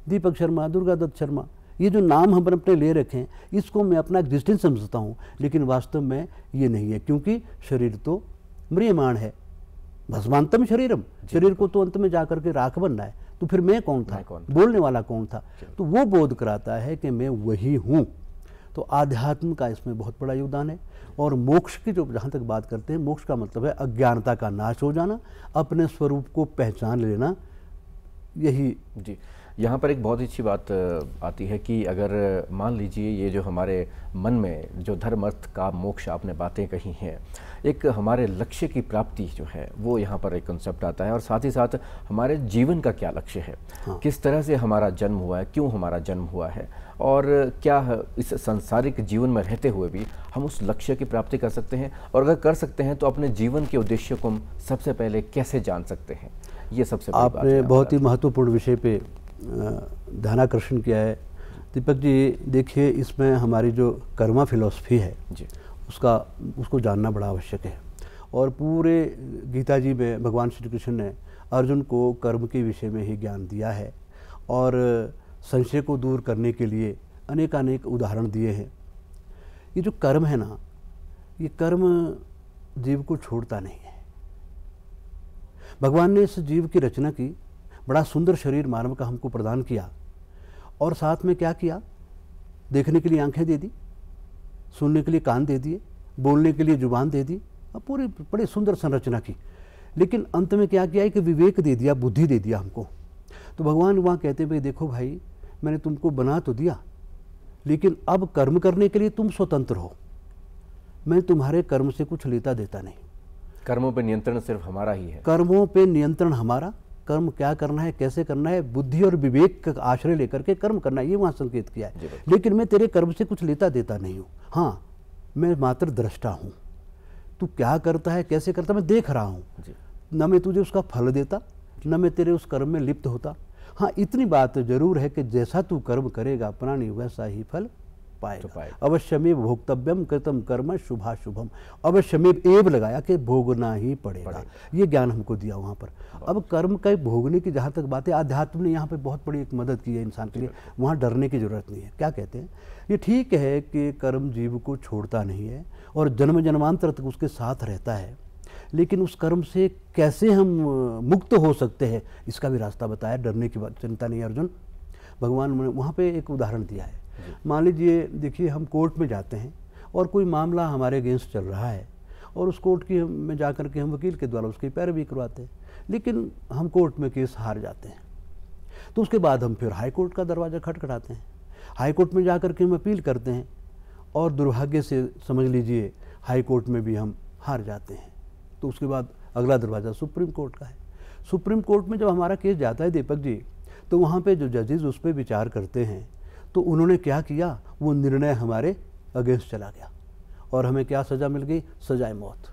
दीपक शर्मा, दुर्गा दत्त शर्मा, ये जो नाम हम अपने ले रखे हैं, इसको मैं अपना एग्जिस्टेंस समझता हूँ, लेकिन वास्तव में ये नहीं है, क्योंकि शरीर तो म्रियमाण है, भस्मांतम शरीरम, शरीर को तो अंत में जाकर के राख बनना है। तो फिर मैं कौन था? बोलने वाला कौन था? तो वो बोध कराता है कि मैं वही हूँ। तो आध्यात्म का इसमें बहुत बड़ा योगदान है। और मोक्ष की जो जहाँ तक बात करते हैं, मोक्ष का मतलब है अज्ञानता का नाश हो जाना, अपने स्वरूप को पहचान लेना, यही जी। यहाँ पर एक बहुत अच्छी बात आती है कि अगर मान लीजिए ये जो हमारे मन में जो धर्म अर्थ का मोक्ष आपने बातें कही हैं, एक हमारे लक्ष्य की प्राप्ति जो है वो यहाँ पर एक कंसेप्ट आता है, और साथ ही साथ हमारे जीवन का क्या लक्ष्य है। हाँ। किस तरह से हमारा जन्म हुआ है, क्यों हमारा जन्म हुआ है, और क्या इस सांसारिक जीवन में रहते हुए भी हम उस लक्ष्य की प्राप्ति कर सकते हैं, और अगर कर सकते हैं तो अपने जीवन के उद्देश्य को हम सबसे पहले कैसे जान सकते हैं। ये सबसे बड़ी बात है। आपने बहुत ही महत्वपूर्ण विषय पे ध्यानाकर्षण किया है दीपक जी। देखिए, इसमें हमारी जो कर्मा फिलॉसफी है जी, उसको जानना बड़ा आवश्यक है। और पूरे गीता जी में भगवान श्री कृष्ण ने अर्जुन को कर्म के विषय में ही ज्ञान दिया है, और संशय को दूर करने के लिए अनेक उदाहरण दिए हैं। ये जो कर्म है ना, ये कर्म जीव को छोड़ता नहीं है। भगवान ने इस जीव की रचना की, बड़ा सुंदर शरीर मानव का हमको प्रदान किया, और साथ में क्या किया? देखने के लिए आंखें दे दी, सुनने के लिए कान दे दिए, बोलने के लिए जुबान दे दी, और पूरी बड़ी सुंदर संरचना की। लेकिन अंत में क्या किया है कि विवेक दे दिया, बुद्धि दे दिया हमको। तो भगवान वहाँ कहते हैं भाई देखो भाई, मैंने तुमको बना तो दिया, लेकिन अब कर्म करने के लिए तुम स्वतंत्र हो, मैं तुम्हारे कर्म से कुछ लेता देता नहीं। कर्मों पे नियंत्रण सिर्फ हमारा ही है। कर्मों पे नियंत्रण हमारा, कर्म क्या करना है, कैसे करना है, बुद्धि और विवेक का आश्रय लेकर के कर्म करना है, ये वहाँ संकेत किया है। लेकिन मैं तेरे कर्म से कुछ लेता देता नहीं हूँ। हाँ, मैं मात्र दृष्टा हूँ, तू क्या करता है, कैसे करता, मैं देख रहा हूँ। न मैं तुझे उसका फल देता, न मैं तेरे उस कर्म में लिप्त होता। हाँ, इतनी बात जरूर है कि जैसा तू कर्म करेगा प्राणी वैसा ही फल पाएगा। अवश्यमेव भोक्तव्यम कृतम कर्म शुभाशुभम, अवश्यमेव एव लगाया कि भोगना ही पड़ेगा। ये ज्ञान हमको दिया वहाँ पर। अब कर्म का भोगने की जहाँ तक बात है, आध्यात्म ने यहाँ पे बहुत बड़ी एक मदद की है इंसान के लिए। वहाँ डरने की जरूरत नहीं है। क्या कहते हैं, ये ठीक है कि कर्म जीव को छोड़ता नहीं है और जन्म जन्मांतर तक उसके साथ रहता है, लेकिन उस कर्म से कैसे हम मुक्त हो सकते हैं, इसका भी रास्ता बताया। डरने की बात, चिंता नहीं अर्जुन। भगवान ने वहाँ पे एक उदाहरण दिया है। मान लीजिए, देखिए, हम कोर्ट में जाते हैं और कोई मामला हमारे अगेंस्ट चल रहा है, और उस कोर्ट की में जाकर के हम वकील के द्वारा उसकी पैरवी करवाते हैं, लेकिन हम कोर्ट में केस हार जाते हैं। तो उसके बाद हम फिर हाई कोर्ट का दरवाज़ा खटखटाते हैं, हाई कोर्ट में जाकर के हम अपील करते हैं, और दुर्भाग्य से समझ लीजिए हाई कोर्ट में भी हम हार जाते हैं। तो उसके बाद अगला दरवाज़ा सुप्रीम कोर्ट का है। सुप्रीम कोर्ट में जब हमारा केस जाता है दीपक जी, तो वहाँ पे जो जजेस उस पर विचार करते हैं, तो उन्होंने क्या किया, वो निर्णय हमारे अगेंस्ट चला गया, और हमें क्या सज़ा मिल गई? सजाए मौत।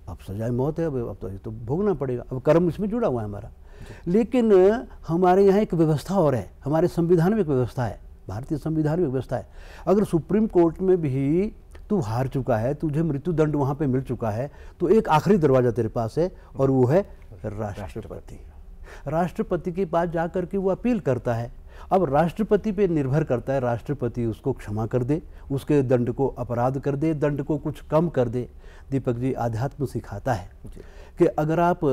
अब सजाए मौत है, अब तो ये तो भोगना पड़ेगा। अब कर्म इसमें जुड़ा हुआ है हमारा। लेकिन हमारे यहाँ एक व्यवस्था और है, हमारे संविधान में एक व्यवस्था है, भारतीय संविधान में व्यवस्था है। अगर सुप्रीम कोर्ट में भी तू हार चुका है, तुझे मृत्यु दंड वहाँ पे मिल चुका है, तो एक आखिरी दरवाज़ा तेरे पास है, और वो है राष्ट्रपति। राष्ट्रपति के पास जाकर के वो अपील करता है। अब राष्ट्रपति पे निर्भर करता है, राष्ट्रपति उसको क्षमा कर दे, उसके दंड को अपराध कर दे, दंड को कुछ कम कर दे। दीपक जी, आध्यात्म सिखाता है कि अगर आप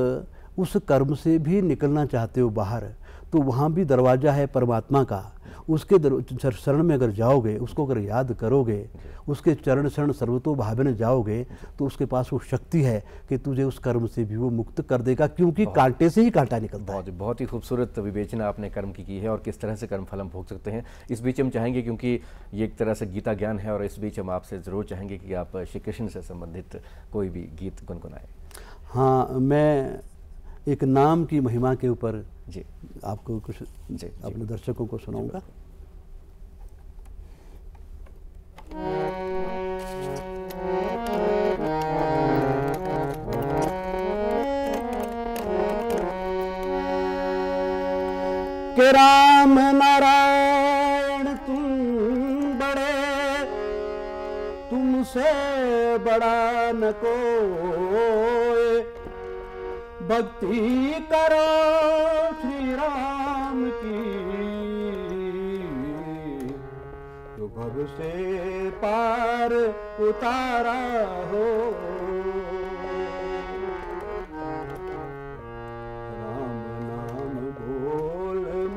उस कर्म से भी निकलना चाहते हो बाहर, तो वहाँ भी दरवाज़ा है परमात्मा का, उसके शरण में अगर जाओगे, उसको अगर याद करोगे, उसके चरण शरण सर्वतो भावे जाओगे, तो उसके पास वो शक्ति है कि तुझे उस कर्म से भी वो मुक्त कर देगा, क्योंकि कांटे से ही कांटा निकलता है। बहुत ही खूबसूरत विवेचना आपने कर्म की है और किस तरह से कर्म फल हम भोग सकते हैं। इस बीच हम चाहेंगे, क्योंकि ये एक तरह से गीता ज्ञान है, और इस बीच हम आपसे ज़रूर चाहेंगे कि आप श्री कृष्ण से संबंधित कोई भी गीत गुनगुनाएं। हाँ, मैं एक नाम की महिमा के ऊपर जी आपको कुछ अपने दर्शकों को सुनाऊंगा। कि राम नारायण तुम बड़े, तुमसे बड़ा न कोई, भक्ति करो श्री राम की, तो भव से पार उतारा हो।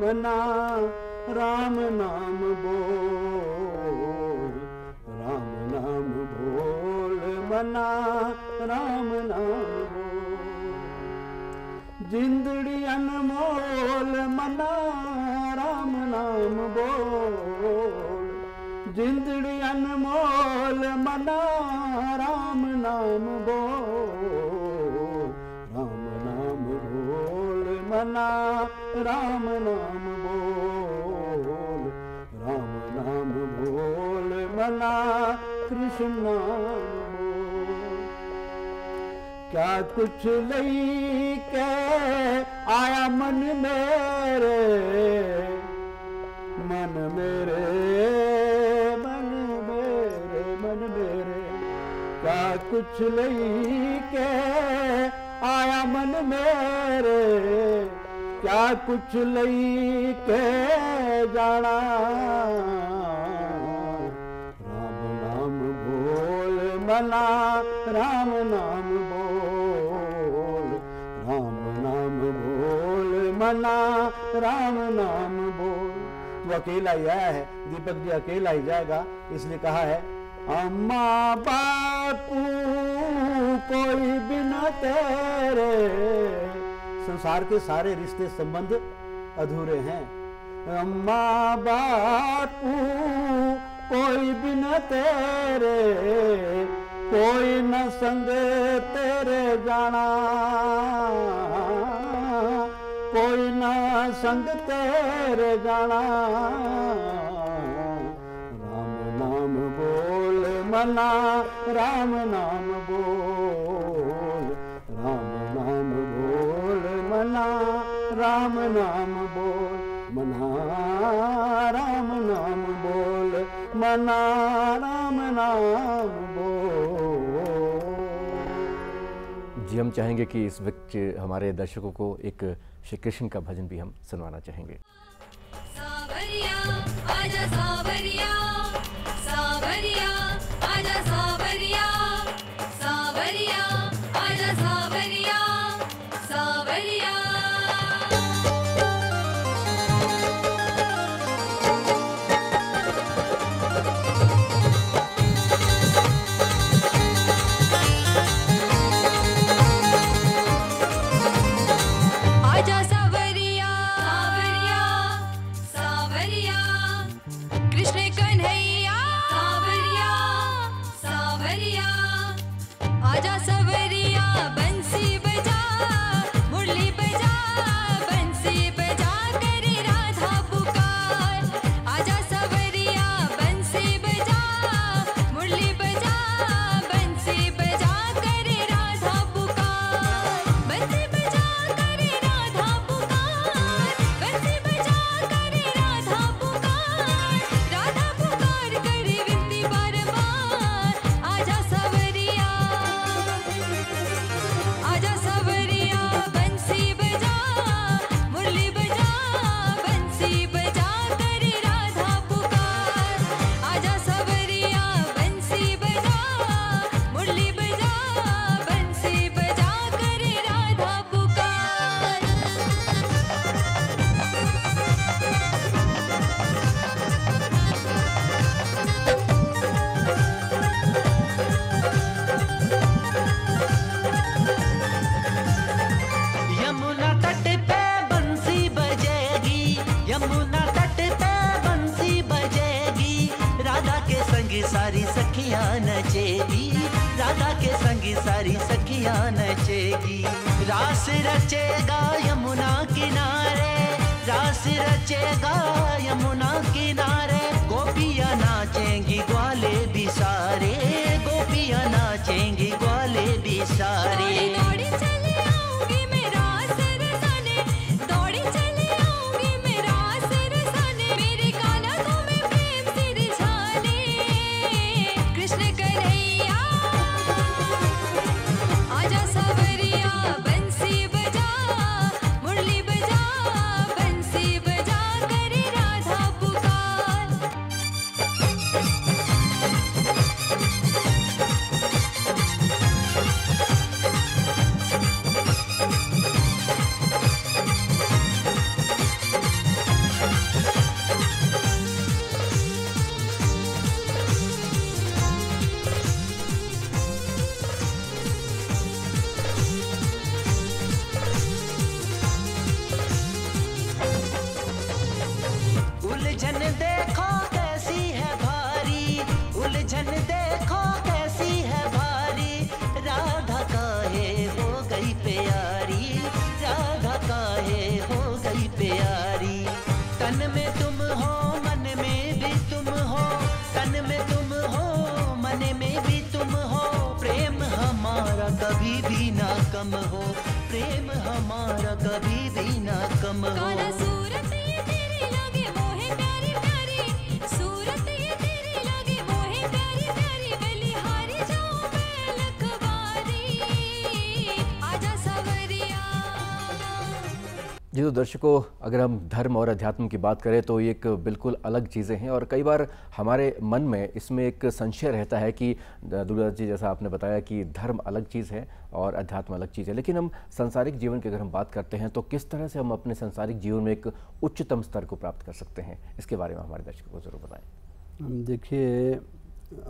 मना राम नाम बोल, राम नाम बोल मना राम नाम बोल, जिंदड़ी अनमोल मना राम नाम बोल, जिंदड़ी अनमोल मना राम नाम बोल, राम नाम बोल मना राम नाम बोल, राम नाम बोल मना कृष्ण नाम बोल। क्या कुछ लई के आया मन मेरे, मन मेरे, मन मेरे, मन मेरे, क्या कुछ लई के आया मन मेरे, क्या कुछ लई के जाना, राम नाम बोल मना राम नाम बोल, राम नाम बोल मना राम नाम बोल। तू अकेला ही आया है, दीपक जी अकेला ही जाएगा, इसलिए कहा है अम्मा बापू कोई बिना तेरे, संसार के सारे रिश्ते संबंध अधूरे हैं। अम्मा बापू कोई बिना तेरे, कोई न संग तेरे जाना, कोई न संग तेरे जाना, राम नाम बोल मना राम नाम बोल, राम नाम बोल मना राम नाम बोल, मना राम नाम बोल मना राम नाम बोल। जी हम चाहेंगे कि इस वक्त हमारे दर्शकों को एक श्री कृष्ण का भजन भी हम सुनवाना चाहेंगे। सावरिया आजा सावरिया, सावरिया आजा सावरिया, सावरिया आजा सावरिया, सावरिया। आजा सावरिया, सावरिया, सावरिया, कृष्ण कन्हैया, सावरिया, दुनिया नचेगी, राधा के संग सारी सखियां नचेगी। रास रचेगा यमुना किनारे, रास रचेगा यमुना किनारे, गोपियां नाचेंगी ग्वाले भी सारे, गोपियां नाचेंगी ग्वाले भी सारे। दौड़ी चली आऊंगी मैं रास रचाने, दौड़ी चली आऊंगी मैं रास रचाने, मेरे काना तुम्हें प्रेम से रिझाने। कृष्ण कन्हैया आजा सावरिया, बंसी बजा मुरली बजा, बंसी बजा करे राधा पुकार। उलझन देखो कैसी है भारी, उलझन देखो कैसी है भारी, राधा काहे हो गई प्यारी, राधा काहे हो गई प्यारी। तन में तुम हो मन में भी तुम हो, तन में तुम हो मन में भी तुम हो, प्रेम हमारा कभी भी ना कम हो, प्रेम हमारा कभी भी ना कम काला हो। सूरत ये तेरी लगे मोहे प्यारी प्यारी, सूरत ये तेरी लगे मोहे प्यारी प्यारी, बलिहारी जाऊं मैं लखवारी, आजा सावरिया। जी तो दर्शकों, अगर हम धर्म और अध्यात्म की बात करें तो ये एक बिल्कुल अलग चीज़ें हैं और कई बार हमारे मन में इसमें एक संशय रहता है कि दुर्गा जी जैसा आपने बताया कि धर्म अलग चीज़ है और अध्यात्म अलग चीज़ है, लेकिन हम सांसारिक जीवन की अगर हम बात करते हैं तो किस तरह से हम अपने सांसारिक जीवन में एक उच्चतम स्तर को प्राप्त कर सकते हैं, इसके बारे में हमारे दर्शकों को ज़रूर बताएं। देखिए,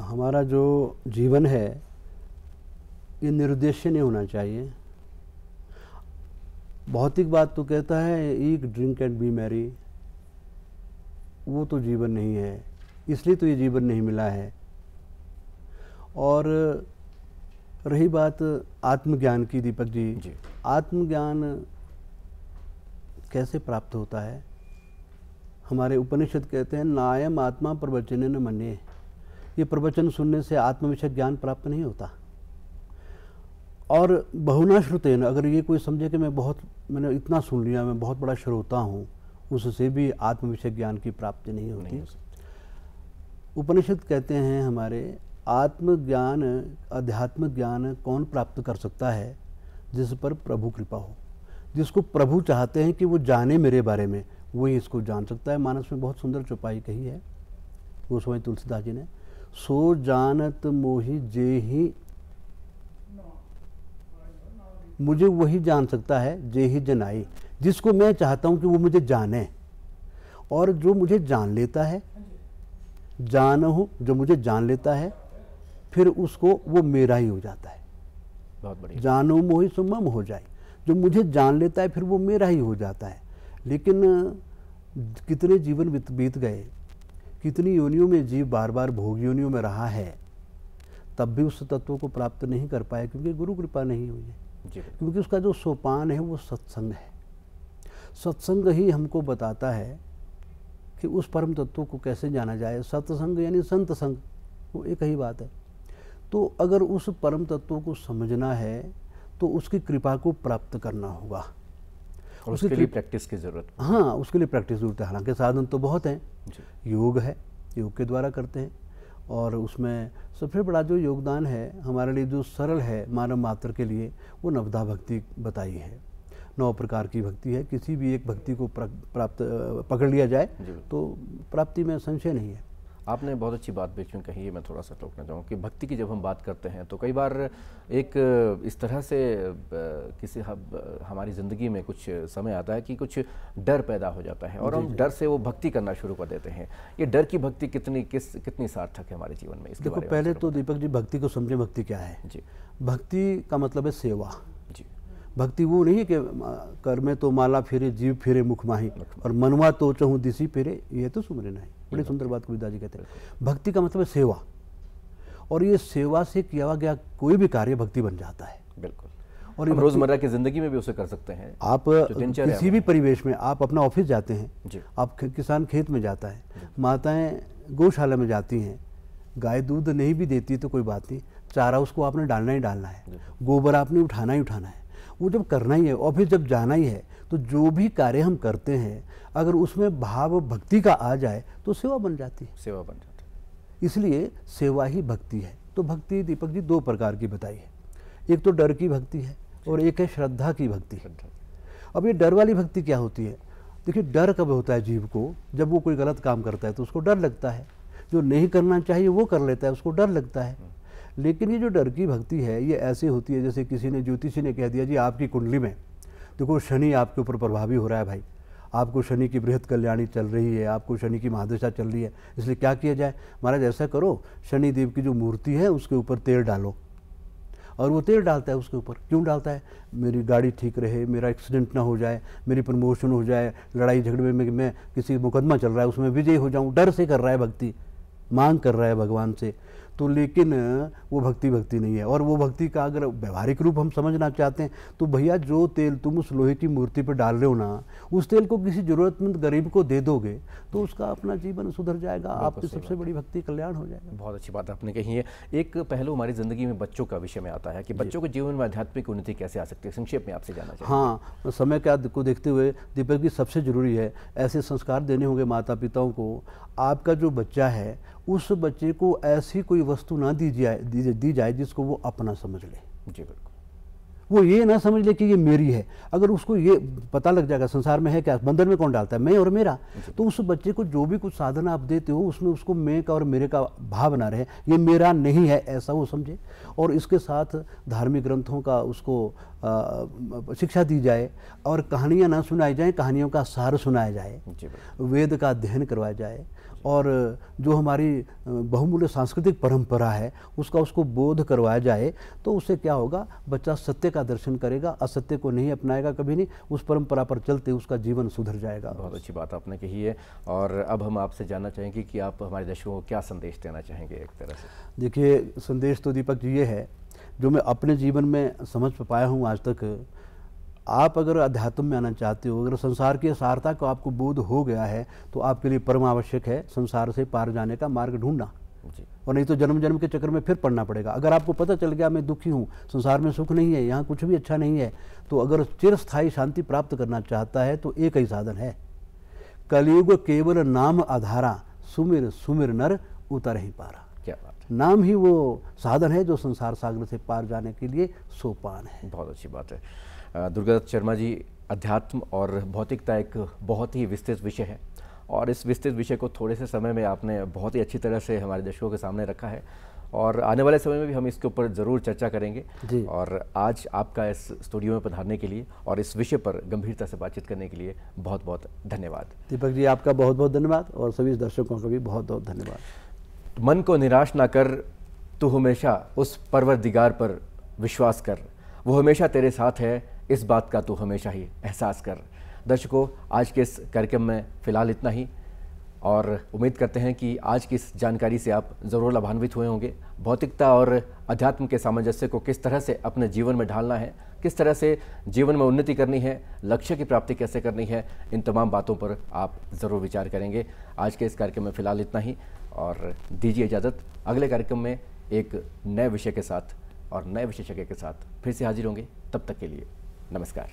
हमारा जो जीवन है ये निरुद्देश्य नहीं होना चाहिए। भौतिक बात तो कहता है eat drink and B Mary, वो तो जीवन नहीं है, इसलिए तो ये जीवन नहीं मिला है। और रही बात आत्मज्ञान की दीपक जी, आत्मज्ञान कैसे प्राप्त होता है? हमारे उपनिषद कहते हैं नायम आत्मा प्रवचने न मन्ये, ये प्रवचन सुनने से आत्म विषय ज्ञान प्राप्त नहीं होता। और बहुना श्रुतेन, अगर ये कोई समझे कि मैंने इतना सुन लिया, मैं बहुत बड़ा श्रोता हूँ, उससे भी आत्म विषय ज्ञान की प्राप्ति नहीं होती। उपनिषद कहते हैं हमारे, आत्मज्ञान अध्यात्म ज्ञान कौन प्राप्त कर सकता है? जिस पर प्रभु कृपा हो, जिसको प्रभु चाहते हैं कि वो जाने मेरे बारे में, वही इसको जान सकता है। मानस में बहुत सुंदर चौपाई कही है गोस्वामी तुलसीदास जी ने, सो जानत मोहि जे ही, मुझे वही जान सकता है जे ही जनाई, जिसको मैं चाहता हूँ कि वो मुझे जाने। और जो मुझे जान लेता है, जानहु, जो मुझे जान लेता है, फिर उसको वो मेरा ही हो जाता है। बहुत बढ़िया। जानो मोहि सो मम हो जाए, जो मुझे जान लेता है फिर वो मेरा ही हो जाता है। लेकिन कितने जीवन बीत गए, कितनी योनियों में जीव बार बार भोग योनियों में रहा है, तब भी उस तत्व को प्राप्त नहीं कर पाया, क्योंकि गुरु कृपा नहीं हुई है। क्योंकि उसका जो सोपान है वो सत्संग है। सत्संग ही हमको बताता है कि उस परम तत्व को कैसे जाना जाए। सत्संग यानी संत संग, वो एक ही बात है। तो अगर उस परम तत्व को समझना है तो उसकी कृपा को प्राप्त करना होगा, और उसके लिए प्रैक्टिस की जरूरत। हाँ, उसके लिए प्रैक्टिस जरूरत है। हालांकि साधन तो बहुत हैं, योग है, योग के द्वारा करते हैं। और उसमें सबसे बड़ा जो योगदान है हमारे लिए, जो सरल है मानव मात्र के लिए, वो नवधा भक्ति बताई है। 9 प्रकार की भक्ति है, किसी भी एक भक्ति को प्राप्त पकड़ लिया जाए तो प्राप्ति में संशय नहीं है। आपने बहुत अच्छी बात बीच में कही है, मैं थोड़ा सा टोकना चाहूँ कि भक्ति की जब हम बात करते हैं तो कई बार एक इस तरह से किसी हमारी ज़िंदगी में कुछ समय आता है कि कुछ डर पैदा हो जाता है और हम डर से वो भक्ति करना शुरू कर देते हैं। ये डर की भक्ति कितनी सार्थक है हमारे जीवन में? इसके देखो, पहले तो दीपक जी भक्ति को समझे, भक्ति क्या है जी। भक्ति का मतलब है सेवा जी। भक्ति वो नहीं है कि कर में तो माला फिरे जीव फिरे मुख माही और मनवा तो चहूँ दिसी फिरे, ये तो सुमरे नहीं। बड़ी सुंदर बात कबीरदास जी कहते हैं। भक्ति का मतलब है सेवा, और ये सेवा से किया गया कोई भी कार्य भक्ति बन जाता है। बिल्कुल। और हम रोजमर्रा की जिंदगी में भी उसे कर सकते हैं। आप दिनचर्या किसी भी परिवेश में, आप अपना ऑफिस जाते हैं, जी। आप किसान खेत में जाता है, माताएं गौशाला में जाती हैं, गाय दूध नहीं भी देती तो कोई बात नहीं, चारा उसको आपने डालना ही डालना है, गोबर आपने उठाना ही उठाना है, वो जब करना ही है, ऑफिस जब जाना ही है, तो जो भी कार्य हम करते हैं अगर उसमें भाव भक्ति का आ जाए तो सेवा बन जाती है। सेवा बन जाती है। इसलिए सेवा ही भक्ति है। तो भक्ति दीपक जी दो प्रकार की बताई है, एक तो डर की भक्ति है और एक है श्रद्धा की भक्ति। अब ये डर वाली भक्ति क्या होती है? देखिए, डर कब होता है जीव को? जब वो कोई गलत काम करता है तो उसको डर लगता है, जो नहीं करना चाहिए वो कर लेता है, उसको डर लगता है। लेकिन ये जो डर की भक्ति है ये ऐसे होती है जैसे किसी ने, ज्योतिषी ने कह दिया जी आपकी कुंडली में देखो शनि आपके ऊपर प्रभावी हो रहा है भाई, आपको शनि की बृहत कल्याणी चल रही है, आपको शनि की महादशा चल रही है, इसलिए क्या किया जाए? महाराज ऐसा करो, शनि देव की जो मूर्ति है उसके ऊपर तेल डालो। और वो तेल डालता है उसके ऊपर, क्यों डालता है? मेरी गाड़ी ठीक रहे, मेरा एक्सीडेंट ना हो जाए, मेरी प्रमोशन हो जाए, लड़ाई झगड़े में मैं किसी मुकदमा चल रहा है उसमें विजयी हो जाऊं, डर से कर रहा है भक्ति, मांग कर रहा है भगवान से। तो लेकिन वो भक्ति नहीं है। और वो भक्ति का अगर व्यवहारिक रूप हम समझना चाहते हैं तो भैया जो तेल तुम उस लोहे की मूर्ति पर डाल रहे हो ना, उस तेल को किसी जरूरतमंद गरीब को दे दोगे तो उसका अपना जीवन सुधर जाएगा, आपकी सबसे बड़ी भक्ति कल्याण हो जाएगा। बहुत अच्छी बात आपने कही है। एक पहलू हमारी ज़िंदगी में बच्चों का विषय में आता है कि बच्चों के जीवन में आध्यात्मिक उन्नति कैसे आ सकती है, संक्षेप में आपसे जानना चाहिए। हाँ, समय को देखते हुए दीपक जी सबसे ज़रूरी है ऐसे संस्कार देने होंगे माता पिताओं को, आपका जो बच्चा है उस बच्चे को ऐसी कोई वस्तु ना दी जाए जिसको वो अपना समझ ले। जी बिल्कुल। वो ये ना समझ ले कि ये मेरी है। अगर उसको ये पता लग जाएगा संसार में है क्या, बंधन में कौन डालता है, मैं और मेरा, तो उस बच्चे को जो भी कुछ साधन आप देते हो उसमें उसको मैं का और मेरे का भाव ना रहे, ये मेरा नहीं है ऐसा वो समझे। और इसके साथ धार्मिक ग्रंथों का उसको शिक्षा दी जाए और कहानियाँ ना सुनाई जाए, कहानियों का सार सुनाया जाए, वेद का अध्ययन करवाया जाए और जो हमारी बहुमूल्य सांस्कृतिक परंपरा है उसका उसको बोध करवाया जाए। तो उससे क्या होगा, बच्चा सत्य का दर्शन करेगा, असत्य को नहीं अपनाएगा कभी नहीं, उस परंपरा पर चलते उसका जीवन सुधर जाएगा। बहुत अच्छी बात आपने कही है। और अब हम आपसे जानना चाहेंगे कि आप हमारे दर्शकों को क्या संदेश देना चाहेंगे एक तरह से? देखिए, संदेश तो दीपक जी ये है जो मैं अपने जीवन में समझ पाया हूँ आज तक। आप अगर अध्यात्म में आना चाहते हो, अगर संसार की सारता को आपको बोध हो गया है तो आपके लिए परम आवश्यक है संसार से पार जाने का मार्ग ढूंढना, और नहीं तो जन्म जन्म के चक्कर में फिर पड़ना पड़ेगा। अगर आपको पता चल गया मैं दुखी हूँ, संसार में सुख नहीं है, यहाँ कुछ भी अच्छा नहीं है, तो अगर चिरस्थायी शांति प्राप्त करना चाहता है तो एक ही साधन है, कलयुग केवल नाम आधारा, सुमिर सुमिर नर उतर ही पारा। क्या बात है। नाम ही वो साधन है जो संसार सागर से पार जाने के लिए सोपान है। बहुत अच्छी बात है। दुर्गादत्त शर्मा जी, अध्यात्म और भौतिकता एक बहुत ही विस्तृत विषय है और इस विस्तृत विषय को थोड़े से समय में आपने बहुत ही अच्छी तरह से हमारे दर्शकों के सामने रखा है और आने वाले समय में भी हम इसके ऊपर ज़रूर चर्चा करेंगे जी। और आज आपका इस स्टूडियो में पधारने के लिए और इस विषय पर गंभीरता से बातचीत करने के लिए बहुत बहुत धन्यवाद। दीपक जी, आपका बहुत बहुत धन्यवाद और सभी दर्शकों का भी बहुत बहुत धन्यवाद। मन को निराश ना कर, तू हमेशा उस परवरदिगार पर विश्वास कर, वो हमेशा तेरे साथ है, इस बात का तू हमेशा ही एहसास कर। दर्शकों, आज के इस कार्यक्रम में फ़िलहाल इतना ही और उम्मीद करते हैं कि आज की इस जानकारी से आप ज़रूर लाभान्वित हुए होंगे। भौतिकता और अध्यात्म के सामंजस्य को किस तरह से अपने जीवन में ढालना है, किस तरह से जीवन में उन्नति करनी है, लक्ष्य की प्राप्ति कैसे करनी है, इन तमाम बातों पर आप ज़रूर विचार करेंगे। आज के इस कार्यक्रम में फ़िलहाल इतना ही और दीजिए इजाज़त। अगले कार्यक्रम में एक नए विषय के साथ और नए विशेषज्ञ के साथ फिर से हाजिर होंगे। तब तक के लिए नमस्कार।